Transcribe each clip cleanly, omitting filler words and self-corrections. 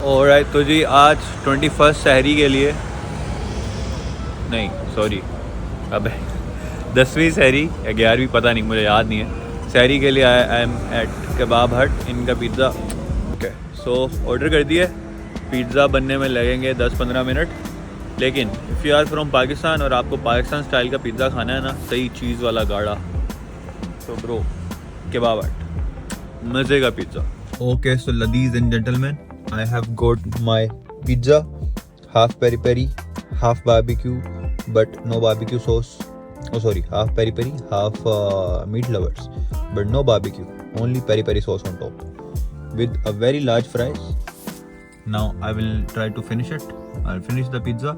Alright, तो जी आज 21 सहरी के लिए नहीं सॉरी अबे 10वीं सहरी या 11वीं पता नहीं, मुझे याद नहीं है। सहरी के लिए आई एम एट कबाब हट, इनका पिज़्ज़ा। ओके सो ऑर्डर कर दिया। पिज़्ज़ा बनने में लगेंगे 10-15 मिनट, लेकिन if you are from Pakistan और आपको पाकिस्तान स्टाइल का पिज़्ज़ा खाना है ना, सही चीज़ वाला गाढ़ा, तो ब्रो कबाब हट मज़े का pizza. Okay so ladies and gentleman, I have got my pizza, half peri peri, half barbecue, but no barbecue sauce. Oh sorry, half peri peri, half meat lovers, but no barbecue, only peri peri sauce on top, with a very large fries. Now I will try to finish it. I'll finish the pizza,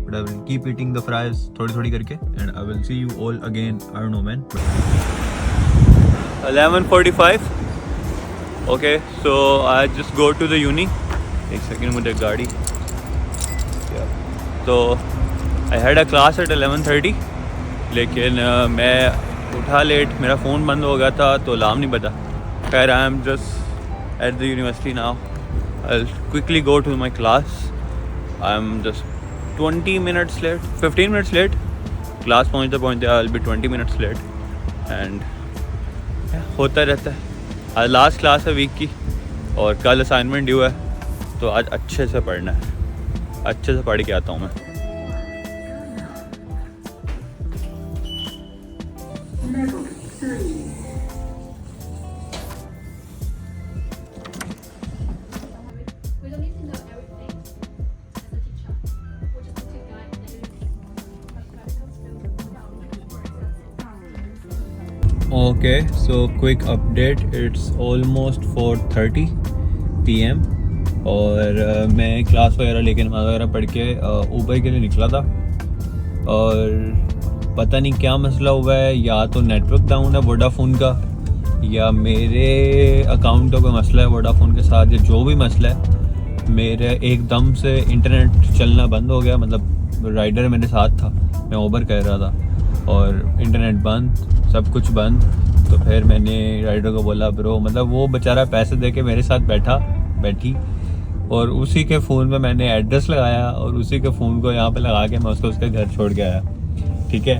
but I will keep eating the fries थोड़ी थोड़ी करके, and I will see you all again. I don't know man. 11:45. Okay so I just go to the uni. एक second, मुझे गाड़ी, तो I had a class at 11:30, लेकिन मैं उठा लेट, मेरा फ़ोन बंद हो गया था तो अलार्म नहीं बजा। खैर I am just at the university now. I quickly go to my class. I am just 20 minutes late, 15 minutes late. Class पहुँचते पहुँचते I will be 20 minutes late, and होता रहता है। आज लास्ट क्लास है वीक की और कल असाइनमेंट ड्यू है, तो आज अच्छे से पढ़ना है, अच्छे से पढ़ के आता हूँ मैं। Okay so quick update, it's almost 4:30 PM और मैं क्लास वगैरह लेके नमाज़ वगैरह पढ़ के ऊबर के लिए निकला था, और पता नहीं क्या मसला हुआ है, या तो नेटवर्क डाउन है वोडाफोन का, या मेरे अकाउंट का कोई मसला है वोडाफोन के साथ, या जो भी मसला है, मेरे एकदम से इंटरनेट चलना बंद हो गया। मतलब राइडर मेरे साथ था, मैं ऊबर कर रहा था और इंटरनेट बंद, सब कुछ बंद। तो फिर मैंने राइडर को बोला ब्रो, मतलब वो बेचारा पैसे दे के मेरे साथ बैठी, और उसी के फ़ोन में मैंने एड्रेस लगाया और उसी के फ़ोन को यहाँ पे लगा के मैं उसको उसके घर छोड़ के आया, ठीक है।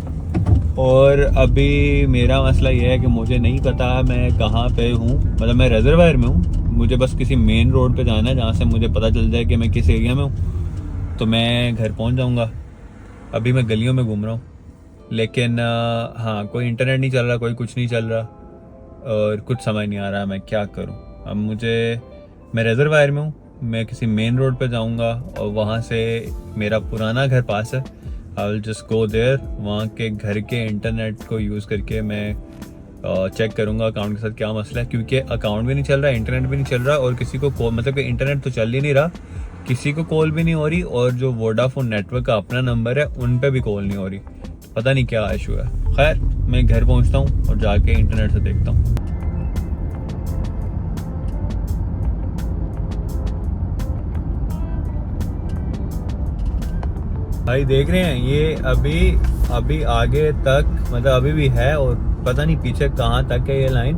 और अभी मेरा मसला ये है कि मुझे नहीं पता मैं कहाँ पे हूँ, मतलब मैं रिजर्वायर में हूँ, मुझे बस किसी मेन रोड पे जाना है जहाँ से मुझे पता चल जाए कि मैं किस एरिया में हूँ, तो मैं घर पहुँच जाऊँगा। अभी मैं गलियों में घूम रहा हूँ, लेकिन हाँ कोई इंटरनेट नहीं चल रहा, कोई कुछ नहीं चल रहा, और कुछ समझ नहीं आ रहा मैं क्या करूँ। अब मैं रिजर्वायर में हूँ, मैं किसी मेन रोड पे जाऊँगा और वहाँ से मेरा पुराना घर पास है, I will just go there, वहाँ के घर के इंटरनेट को यूज़ करके मैं चेक करूँगा अकाउंट के साथ क्या मसला है, क्योंकि अकाउंट भी नहीं चल रहा, इंटरनेट भी नहीं चल रहा, और किसी को कॉल, मतलब कि इंटरनेट तो चल ही नहीं रहा, किसी को कॉल भी नहीं हो रही, और जो वोडाफोन नेटवर्क का अपना नंबर है उन पे भी कॉल नहीं हो रही, पता नहीं क्या इशू है। खैर मैं घर पहुंचता हूं और जाके इंटरनेट से देखता हूं। भाई देख रहे हैं ये अभी आगे तक, मतलब अभी भी है, और पता नहीं पीछे कहाँ तक है ये लाइन,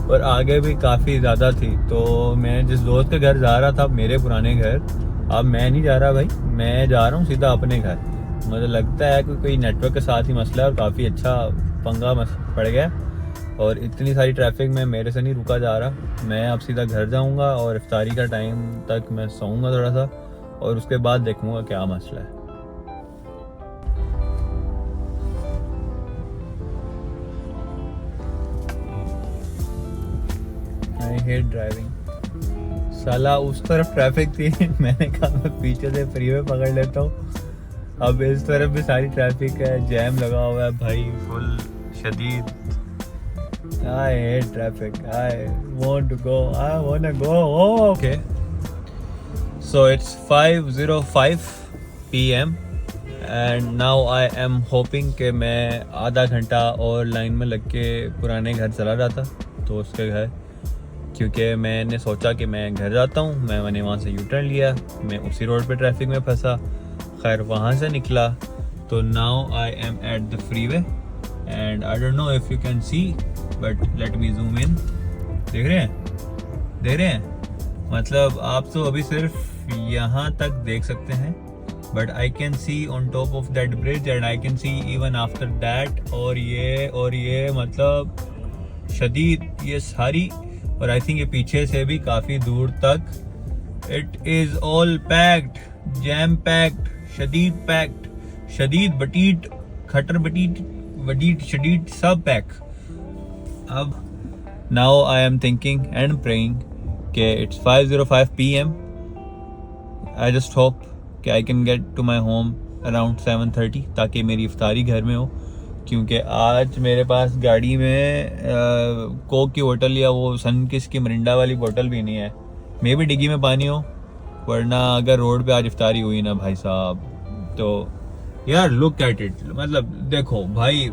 और आगे भी काफ़ी ज़्यादा थी। तो मैं जिस दोस्त के घर जा रहा था, मेरे पुराने घर, अब मैं नहीं जा रहा भाई, मैं जा रहा हूँ सीधा अपने घर। मुझे लगता है कि कोई नेटवर्क के साथ ही मसला है और काफ़ी अच्छा पंगा पड़ गया, और इतनी सारी ट्रैफिक में मेरे से नहीं रुका जा रहा। मैं अब सीधा घर जाऊंगा और इफ्तारी का टाइम तक मैं सोऊंगा थोड़ा सा, और उसके बाद देखूंगा क्या मसला है। I hate driving. साला उस तरफ ट्रैफिक थी मैंने कहा मैं पीछे से फ्रीवे पकड़ लेता हूँ, अब इस तरफ भी सारी ट्रैफिक है, जैम लगा हुआ है भाई फुल शदीद। I hate traffic. I want to go. I wanna go. Oh, okay. So it's 5:05 PM and now I am hoping कि मैं आधा घंटा और लाइन में लग के पुराने घर चला जाता, तो उसके घर, क्योंकि मैंने सोचा कि मैं घर जाता हूँ, मैंने वहाँ से यू टर्न लिया, मैं उसी रोड पे ट्रैफिक में फंसा। खैर वहाँ से निकला तो now I am at the freeway and I don't know if you can see, but let me zoom in. देख रहे हैं मतलब आप तो अभी सिर्फ यहाँ तक देख सकते हैं, but I can see on top of that bridge and I can see even after that. और ये मतलब शदीद ये सारी, और आई थिंक ये पीछे से भी काफ़ी दूर तक it is all packed, jam packed, शदीद बटीट, खटर बटीट, वडीट शदीद, सब पैक। अब now I am thinking and praying कि it's 5:05 PM। I just hope कि I can get to my home around 7:30 ताकि मेरी इफ्तारी घर में हो, क्योंकि आज मेरे पास गाड़ी में कोक की बोतल या वो सनकिस की मरिंडा वाली बोतल भी नहीं है। मे भी डिग्गी में पानी हो, वरना अगर रोड पे आज इफ्तारी हुई ना भाई साहब, तो यार लुक एट इट, मतलब देखो भाई,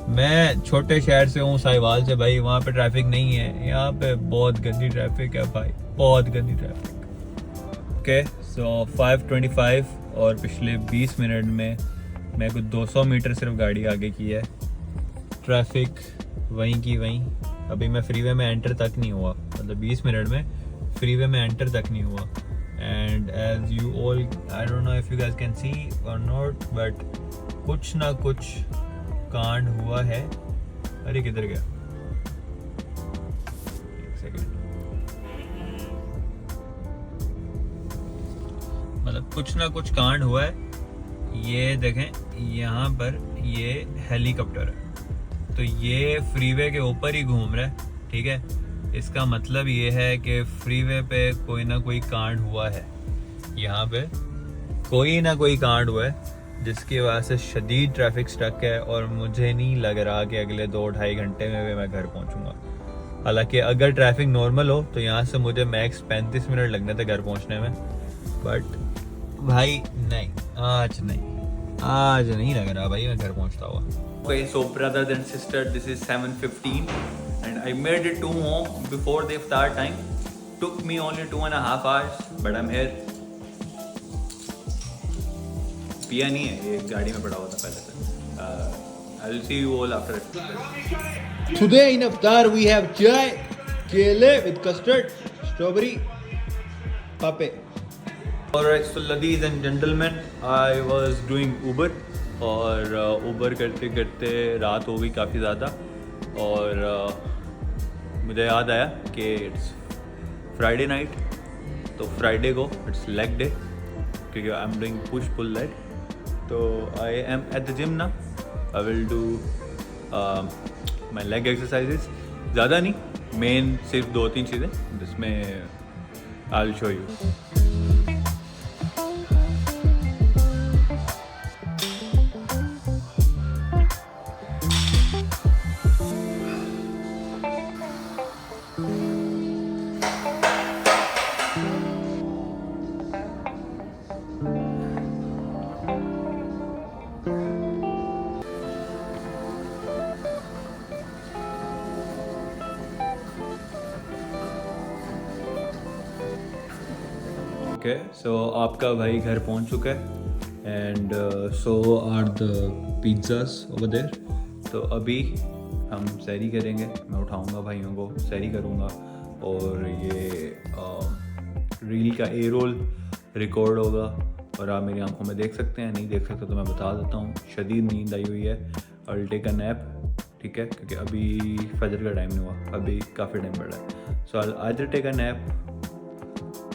मैं छोटे शहर से हूँ, साहिवाल से भाई, वहाँ पे ट्रैफिक नहीं है, यहाँ पे बहुत गंदी ट्रैफिक है भाई, बहुत गंदी ट्रैफिक। ओके, सो 5:25 और पिछले 20 मिनट में मैं कुछ 200 मीटर सिर्फ गाड़ी आगे की है, ट्रैफिक वहीं की वहीं। अभी मैं फ्रीवे में एंटर तक नहीं हुआ, मतलब 20 मिनट में फ्रीवे में एंटर तक नहीं हुआ। And as you all, I don't know if you guys can see और नॉट, बट कुछ ना कुछ कांड हुआ है। अरे किधर गया, एक सेकेंड, मतलब कुछ ना कुछ कांड हुआ है। ये देखें, यहाँ पर ये हेलीकॉप्टर है, तो ये फ्रीवे के ऊपर ही घूम रहा है, ठीक है। इसका मतलब ये है कि फ्रीवे पे कोई ना कोई कांड हुआ है, यहाँ पे कोई ना कोई कांड हुआ है जिसकी वजह से शदीद ट्रैफिक स्टक है, और मुझे नहीं लग रहा कि अगले 2-2.5 घंटे में भी मैं घर पहुँचूँगा। हालांकि अगर ट्रैफिक नॉर्मल हो तो यहाँ से मुझे मैक्स 35 मिनट लगने थे घर पहुँचने में, बट भाई नहीं, आज नहीं लग रहा भाई मैं घर पहुँचता हुआ। Okay, so brother and sister, this is 7:15 and I made it to home before the iftar time. Took me only 2.5 hours, but I'm here. पिया नहीं है, ये गाड़ी में पड़ा हुआ था पहले से। I'll see you all after it. Today in iftar we have chai, kele with custard, strawberry, pape. Alright, so ladies and gentlemen, I was doing Uber, और Uber करते करते रात हो गई काफ़ी ज़्यादा, और मुझे याद आया कि इट्स फ्राइडे नाइट, तो फ्राइडे को इट्स लेग डे, क्योंकि I am doing push pull leg. तो I am at the gym ना, I will do my leg exercises, ज़्यादा नहीं, मेन सिर्फ 2-3 चीज़ें जिसमें I will show you. Okay, so आपका भाई घर पहुंच चुका है, and so are the pizzas over there. तो अभी हम सैरी करेंगे, मैं उठाऊंगा भाइयों को, सैरी करूंगा, और ये रील का ए रोल रिकॉर्ड होगा, और आप मेरी आंखों में देख सकते हैं, नहीं देख सकते तो मैं बता देता हूँ, शदीद नींद आई हुई है। I will take a nap, ठीक है, क्योंकि अभी फजर का टाइम नहीं हुआ, अभी काफ़ी टाइम पड़ा है। So I either take a nap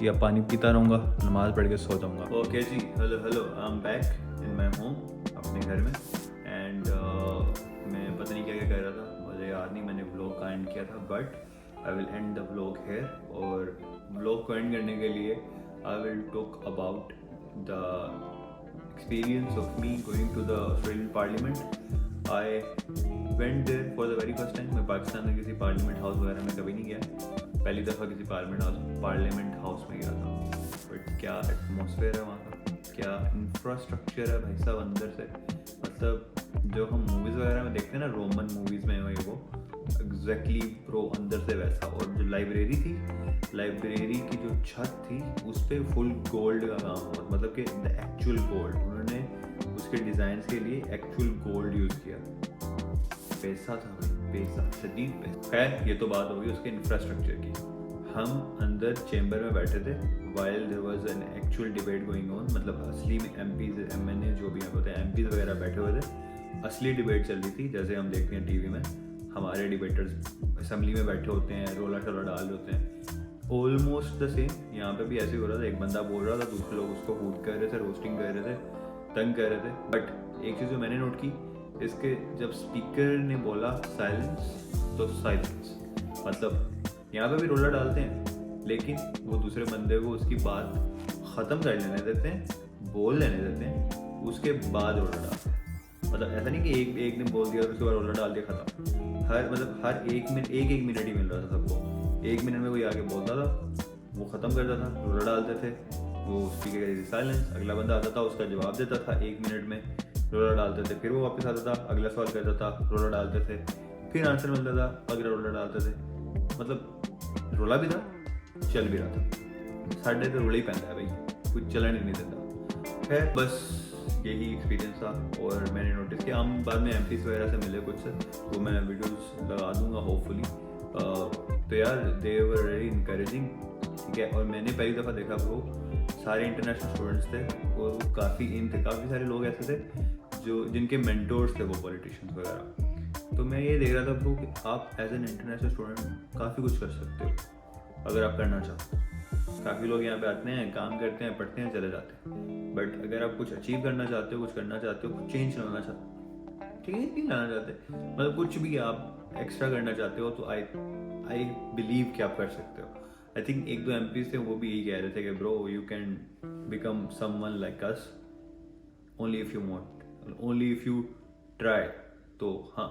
या पानी पीता रहूँगा, नमाज़ पढ़ के सो जाऊँगा। ओके जी, hello I am back in my home, अपने घर में, एंड मैं पता नहीं क्या क्या कर रहा था, मुझे याद नहीं, मैंने व्लॉग का एंड किया था, but I will end the vlog here. और व्लॉग को एंड करने के लिए I will talk about the experience of me going to the Australian parliament. I went there for the very first time. मैं पाकिस्तान में किसी पार्लियामेंट हाउस वगैरह में कभी नहीं गया, पहली दफ़ा किसी पार्लियामेंट हाउस में गया था, बट क्या एटमॉस्फेयर है वहाँ का, क्या इंफ्रास्ट्रक्चर है भाई साहब अंदर से, मतलब जो हम मूवीज़ वगैरह में देखते हैं ना, रोमन मूवीज़ में वो एग्जैक्टली प्रो अंदर से वैसा। और जो लाइब्रेरी थी, लाइब्रेरी की जो छत थी उस पर फुल गोल्ड का काम हुआ, मतलब कि द एक्चुअल गोल्ड, उन्होंने उसके डिज़ाइंस के लिए एक्चुअल गोल्ड यूज़ किया। पैसा था भाई, पैसा, शदीद पैसा। खैर ये तो बात होगी उसके इंफ्रास्ट्रक्चर की। हम अंदर चेंबर में बैठे थे while there was an actual debate going on, मतलब असली में एमपीज एमएनए जो भी यहाँ होते हैं एमपीज वगैरह बैठे हुए थे, असली डिबेट चल रही थी जैसे हम देखते हैं टीवी में हमारे डिबेटर्स असेंबली में बैठे होते हैं, रोला शोला डाल रहे होते हैं। ऑलमोस्ट द सेम यहाँ पे भी ऐसे ही हो रहा था। एक बंदा बोल रहा था, दूसरे लोग उसको हूट कर रहे थे, रोस्टिंग कर रहे थे, तंग कर रहे थे। बट एक चीज़ जो मैंने नोट की, इसके जब स्पीकर ने बोला साइलेंस तो साइलेंस, मतलब यहाँ पे भी रोला डालते हैं लेकिन वो दूसरे बंदे को उसकी बात ख़त्म कर लेने देते हैं, बोल लेने देते हैं, उसके बाद रोला डालते हैं। मतलब ऐसा नहीं कि एक ने बोल दिया और उसके बाद रोला डाल दिया ख़त्म। हर एक मिनट ही मिल रहा था सबको। 1 मिनट में कोई आगे बोलता था, वो ख़त्म करता था, रोला डालते थे, वो स्पीकर कहती थी साइलेंस, अगला बंदा आता था उसका जवाब देता था 1 मिनट में, रोला डालते थे, फिर वो वापस आता था, अगला सवाल करता था, रोला डालते थे, फिर आंसर मिलता था, अगला रोला डालते थे। मतलब रोला भी था, चल भी रहा था। साढ़े तो रोला ही पैंदा है भाई, कुछ चलन ही नहीं देता। खैर बस यही एक्सपीरियंस था। और मैंने नोटिस किया, हम बाद में एमपीज वगैरह से मिले कुछ से, वो मैं वीडियोस लगा दूंगा होपफुली। तो यार दे वर वेरी इनकरेजिंग, ठीक है। और मैंने पहली दफ़ा देखा ब्रो, सारे इंटरनेशनल स्टूडेंट्स थे और वो काफ़ी इन थे, काफ़ी सारे लोग ऐसे थे जो जिनके मेंटोर्स थे वो पॉलिटिशियंस वगैरह। तो मैं ये देख रहा था ब्रो कि आप एज एन इंटरनेशनल स्टूडेंट काफ़ी कुछ कर सकते हो अगर आप करना चाहते हो। काफ़ी लोग यहाँ पे आते हैं, काम करते हैं, पढ़ते हैं, चले जाते हैं। बट अगर आप कुछ अचीव करना चाहते हो, कुछ करना चाहते हो, कुछ चेंज लाना चाहते हो, चेंज नहीं लाना चाहते, मतलब कुछ भी आप एक्स्ट्रा करना चाहते हो, तो आई बिलीव कि आप कर सकते हो। आई थिंक 1-2 एमपीज थे, वो भी यही कह रहे थे कि bro you can become someone like us only if you want, only if you try. तो हाँ,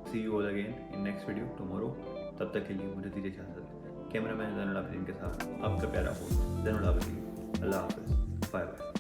see you all again in next video tomorrow. तब तक के लिए मुझे दीजिए इजाज़त। कैमरामैन ज़ैनुल आबिदीन के साथ आपका प्यारा होस्ट ज़ैनुल आबिदीन। अल्लाह हाफ़िज़, बाय बाय।